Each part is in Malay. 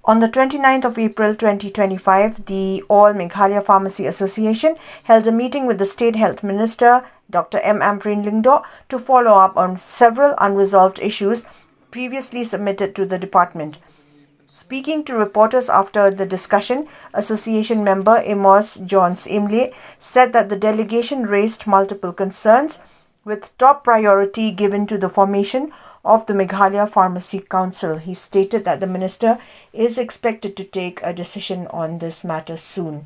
On the 29th of April 2025, the All Meghalaya Pharmacy Association held a meeting with the State Health Minister, Dr. M. Ampreen Lyngdoh, to follow up on several unresolved issues previously submitted to the department. Speaking to reporters after the discussion, Association member Amos Johns Imle said that the delegation raised multiple concerns, with top priority given to the formation of the Meghalaya Pharmacy Council. He stated that the minister is expected to take a decision on this matter soon.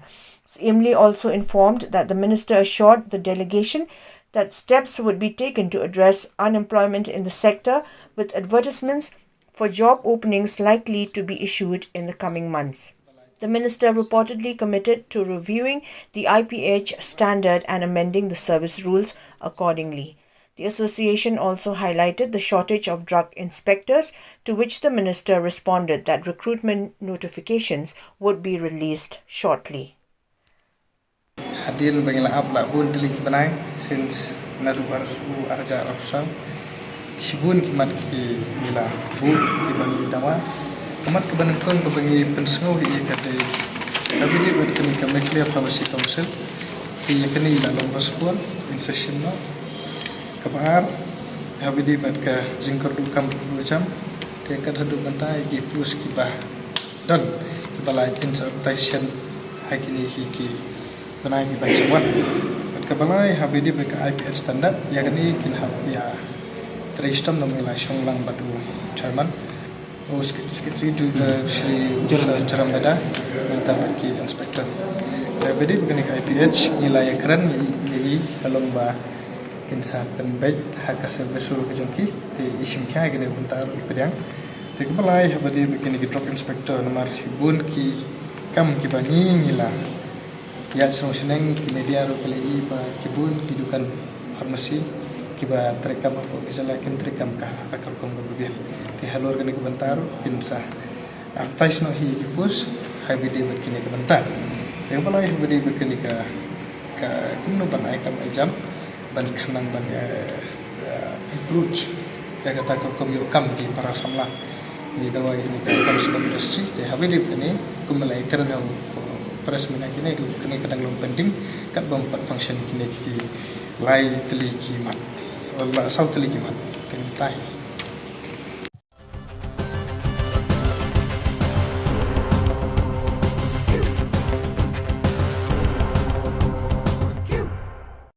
Imle also informed that the minister assured the delegation that steps would be taken to address unemployment in the sector, with advertisements for job openings likely to be issued in the coming months. The minister reportedly committed to reviewing the IPH standard and amending the service rules accordingly. The association also highlighted the shortage of drug inspectors, to which the minister responded that recruitment notifications would be released shortly. Hadirin bagi laap bun delik benai since naru barsu arja rapsam sibun kimat ki mila bu ki bagi dawa kamat ke bantuan ke bagi pensengau hi kate tapi di bad kini ke Meghalaya Pharmacy Council hi kini dalam respon in session no kabar habidi bad ke jingkar dukam 2 jam te kat hadu bantai ki plus ki bah dan kepala interpretation hakini ki benai ki bantuan kebalai habidi bad ke IPH standard ya kini kin hab ya Tristam nomila Shonglang Badu Chairman sikit juga Sri Jaram Beda minta pergi inspektor. Jadi begini ke IPH nilai keren ni dalam bah insa penbaik hak asal besul kejongki di isim kaya gini bentar ipedang. Jadi kebalai habadi begini ke drug inspector nomor bun ki kam ki bani nila ya senang senang ki media ro kali ba ki bun ki dukan farmasi kiba terekam apa bisa lakin terekam kah akal kom berbiar ti halor kene kebentar insa artais no hi dipus hai bidi berkini kebentar yang balai bidi berkini ka kumno banai kam jam ban khanang ban approach ya kata kom yo kam di para samla ni dawai ni ka industry de habili kene kumlai karena press mina kini kene kadang long penting kat bom function kini ki lai teli ki mat wala sau teli ki mat kene tai